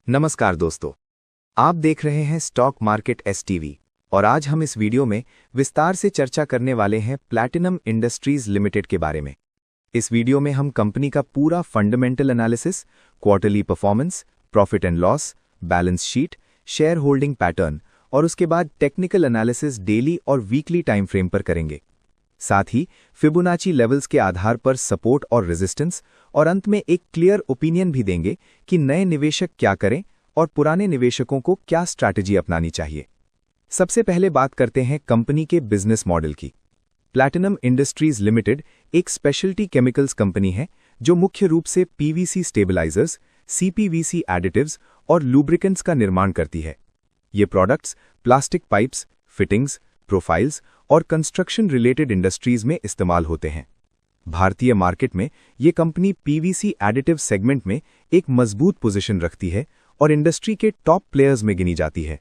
नमस्कार दोस्तों, आप देख रहे हैं स्टॉक मार्केट एसटीवी और आज हम इस वीडियो में विस्तार से चर्चा करने वाले हैं प्लैटिनम इंडस्ट्रीज लिमिटेड के बारे में। इस वीडियो में हम कंपनी का पूरा fundamental analysis, quarterly performance, profit and loss, balance sheet, share holding pattern और उसके बाद टेक्निकल एनालिसिस डेली और वीकली टाइम फ्रेम पर करेंगे। साथ ही फिबोनाची लेवल्स के आधार पर सपोर्ट और रेजिस्टेंस और अंत में एक क्लियर ओपिनियन भी देंगे कि नए निवेशक क्या करें और पुराने निवेशकों को क्या स्ट्रैटेजी अपनानी चाहिए। सबसे पहले बात करते हैं कंपनी के बिजनेस मॉडल की। प्लैटिनम इंडस्ट्रीज लिमिटेड एक स्पेशलिटी केमिकल्स कंपनी है जो मुख्य रूप से पीवीसी स्टेबलाइजर्स, सीपीवीसी एडिटिव्स और लुब्रिकेंट्स का निर्माण करती है। ये products plastic pipes, fittings, profiles और कंस्ट्रक्शन रिलेटेड इंडस्ट्रीज में इस्तेमाल होते हैं। भारतीय मार्केट में ये कंपनी पीवीसी एडिटिव सेगमेंट में एक मजबूत पोजीशन रखती है और इंडस्ट्री के टॉप प्लेयर्स में गिनी जाती है।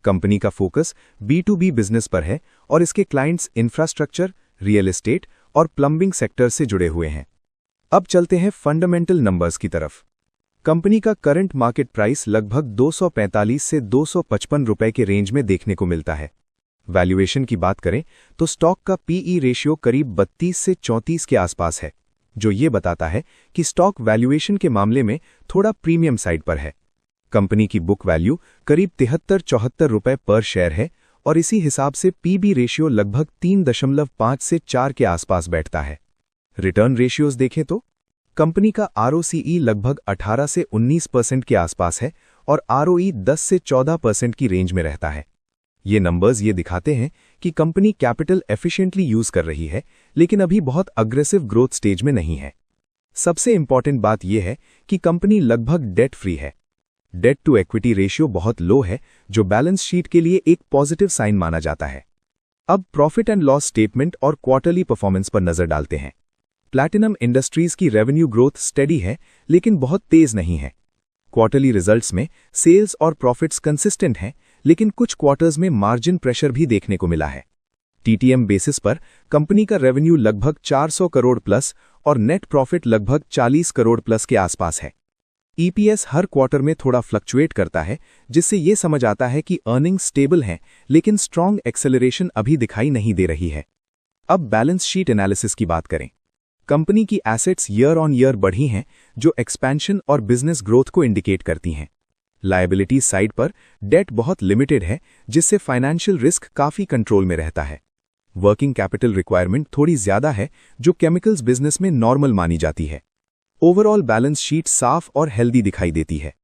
कंपनी का फोकस B2B बिजनेस पर है और इसके क्लाइंट्स इंफ्रास्ट्रक्चर, रियल एस्टेट और प्लम्बिंग सेक्टर से जुड़े हुए हैं। अब चलते हैं फंडामेंटल नंबर्स की तरफ। कंपनी का करंट मार्केट प्राइस लगभग 245 से 255 रुपए के रेंज में देखने को मिलता है। वैल्यूएशन की बात करें तो स्टॉक का पीई रेशियो करीब 32 से 34 के आसपास है, जो ये बताता है कि स्टॉक वैल्यूएशन के मामले में थोड़ा प्रीमियम साइड पर है। कंपनी की बुक वैल्यू करीब 73-74 रुपए पर शेयर है और इसी हिसाब से पीबी रेशियो लगभग 3.5 से 4 के आसपास बैठता है। रिटर्न रेशियोज देखें तो कंपनी का आरओसीई लगभग 18 से 19% के आसपास है और आरओई 10 से 14% की रेंज में रहता है। ये नंबर्स ये दिखाते हैं कि कंपनी कैपिटल एफिशिएंटली यूज कर रही है, लेकिन अभी बहुत अग्रेसिव ग्रोथ स्टेज में नहीं है। सबसे इंपॉर्टेंट बात यह है कि कंपनी लगभग डेट फ्री है। डेट टू इक्विटी रेशियो बहुत लो है, जो बैलेंस शीट के लिए एक पॉजिटिव साइन माना जाता है। अब प्रॉफिट एंड लॉस स्टेटमेंट और क्वार्टरली परफॉर्मेंस पर नजर डालते हैं। प्लैटिनम इंडस्ट्रीज की रेवेन्यू ग्रोथ स्टेडी है, लेकिन बहुत तेज नहीं है। क्वार्टरली रिजल्ट्स में सेल्स और प्रॉफिट्स कंसिस्टेंट हैं, लेकिन कुछ क्वार्टर्स में मार्जिन प्रेशर भी देखने को मिला है। टीटीएम बेसिस पर कंपनी का रेवेन्यू लगभग 400 करोड़ प्लस और नेट प्रॉफिट लगभग 40 करोड़ प्लस के आसपास है। ईपीएस हर क्वार्टर में थोड़ा फ्लक्चुएट करता है, जिससे ये समझ आता है कि अर्निंग्स स्टेबल हैं, लेकिन स्ट्रॉन्ग एक्सेलरेशन अभी दिखाई नहीं दे रही है। अब बैलेंस शीट एनालिसिस की बात करें। कंपनी की एसेट्स ईयर ऑन ईयर बढ़ी हैं, जो एक्सपेंशन और बिजनेस ग्रोथ को इंडिकेट करती हैं। लायबिलिटीज साइड पर डेट बहुत लिमिटेड है, जिससे फाइनेंशियल रिस्क काफी कंट्रोल में रहता है। वर्किंग कैपिटल रिक्वायरमेंट थोड़ी ज्यादा है, जो केमिकल्स बिजनेस में नॉर्मल मानी जाती है। ओवरऑल बैलेंस शीट साफ और हेल्दी दिखाई देती है।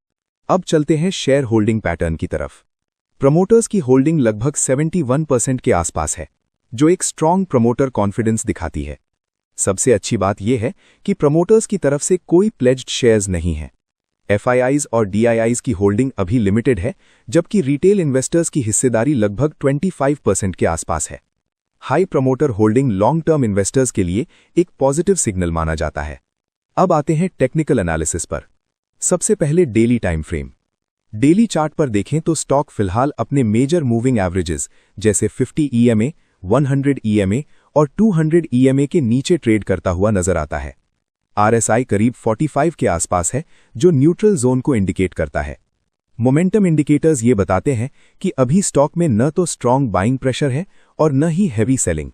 अब चलते हैं शेयर होल्डिंग पैटर्न की तरफ। प्रमोटर्स की होल्डिंग लगभग 71% के आसपास है, जो एक स्ट्रॉन्ग प्रमोटर कॉन्फिडेंस दिखाती है। सबसे अच्छी बात यह है कि प्रमोटर्स की तरफ से कोई प्लेज्ड शेयर्स नहीं है। एफआईआईज और डीआईआईज की होल्डिंग अभी लिमिटेड है, जबकि रिटेल इन्वेस्टर्स की हिस्सेदारी लगभग 25% के आसपास है। High promoter holding long term investors के लिए एक पॉजिटिव सिग्नल माना जाता है। अब आते हैं टेक्निकल एनालिसिस पर। सबसे पहले daily time frame. Daily chart पर देखें तो स्टॉक फिलहाल अपने मेजर मूविंग एवरेजेस जैसे 50 EMA, 100 EMA और 200 EMA के नीचे ट्रेड करता हुआ नजर आता है। RSI करीब 45 के आसपास है, जो न्यूट्रल जोन को इंडिकेट करता है। मोमेंटम इंडिकेटर्स ये बताते हैं कि अभी स्टॉक में न तो स्ट्रॉन्ग बाइंग प्रेशर है और न ही हैवी सेलिंग।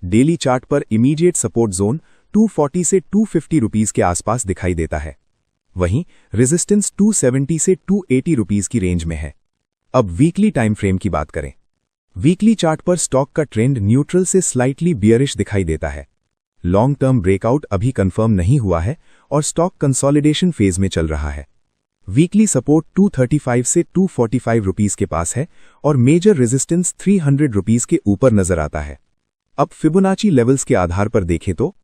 डेली चार्ट पर इमीडिएट सपोर्ट जोन 240 से 250 रुपीस के आसपास दिखाई देता है। वहीं रेजिस्टेंस 270 से 280 रुपीस की रेंज में है। अब वीकली टाइम फ्रेम की बात करें। वीकली चार्ट पर स्टॉक का ट्रेंड न्यूट्रल से स्लाइटली बियरिश दिखाई देता है। लॉन्ग टर्म ब्रेकआउट अभी कंफर्म नहीं हुआ है और स्टॉक कंसोलिडेशन फेज में चल रहा है। वीकली सपोर्ट 235 से 245 रुपीस के पास है और मेजर रेजिस्टेंस 300 रुपीस के ऊपर नजर आता है। अब फिबोनाची लेवल्स के आधार पर देखें तो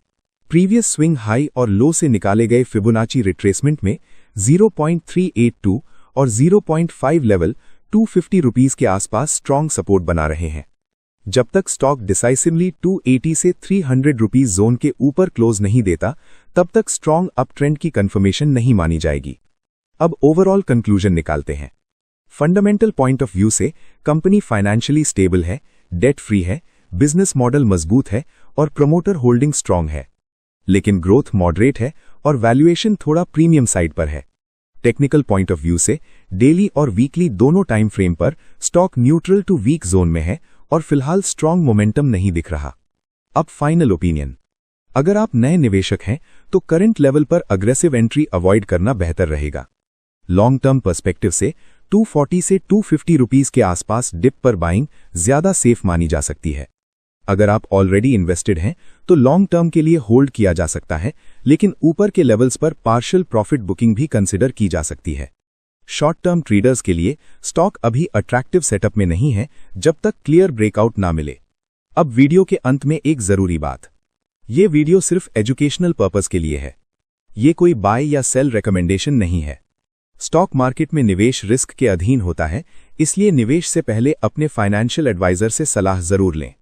प्रीवियस स्विंग हाई और लो से निकाले गए फिबोनाची रिट्रेसमेंट में 0.382 और 0.5 लेवल 250 रुपीस के आसपास स्ट्रॉन्ग सपोर्ट बना रहे हैं। जब तक स्टॉक डिसाइसिवली 280 से 300 रुपीस जोन के ऊपर क्लोज नहीं देता, तब तक स्ट्रॉन्ग अप ट्रेंड की कंफर्मेशन नहीं मानी जाएगी। अब ओवरऑल कंक्लूजन निकालते हैं। फंडामेंटल पॉइंट ऑफ व्यू से कंपनी फाइनेंशियली स्टेबल है, डेट फ्री है, बिजनेस मॉडल मजबूत है और प्रमोटर होल्डिंग स्ट्रॉन्ग है। लेकिन ग्रोथ मॉडरेट है और वैल्यूएशन थोड़ा प्रीमियम साइड पर है। टेक्निकल पॉइंट ऑफ व्यू से डेली और वीकली दोनों टाइम फ्रेम पर stock neutral to weak zone में है और फिलहाल स्ट्रॉन्ग मोमेंटम नहीं दिख रहा। अब फाइनल ओपिनियन, अगर आप नए निवेशक हैं तो करंट लेवल पर अग्रेसिव एंट्री अवॉइड करना बेहतर रहेगा। लॉन्ग टर्म पर्सपेक्टिव से 240 से 250 रुपीस के आसपास डिप पर बाइंग ज्यादा सेफ मानी जा सकती है। अगर आप ऑलरेडी इन्वेस्टेड हैं तो लॉन्ग टर्म के लिए होल्ड किया जा सकता है, लेकिन ऊपर के लेवल्स पर पार्शियल प्रॉफिट बुकिंग भी कंसिडर की जा सकती है। शॉर्ट टर्म ट्रेडर्स के लिए स्टॉक अभी अट्रैक्टिव सेटअप में नहीं है जब तक क्लियर ब्रेकआउट ना मिले। अब वीडियो के अंत में एक जरूरी बात, ये वीडियो सिर्फ एजुकेशनल पर्पस के लिए है, ये कोई बाय या सेल रिकमेंडेशन नहीं है। स्टॉक मार्केट में निवेश रिस्क के अधीन होता है, इसलिए निवेश से पहले अपने फाइनेंशियल एडवाइजर से सलाह जरूर लें।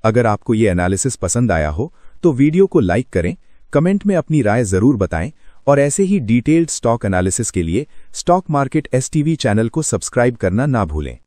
अगर आपको ये एनालिसिस पसंद आया हो तो वीडियो को लाइक करें, कमेंट में अपनी राय जरूर बताएं और ऐसे ही डिटेल्ड स्टॉक एनालिसिस के लिए स्टॉक मार्केट एसटीवी चैनल को सब्सक्राइब करना ना भूलें।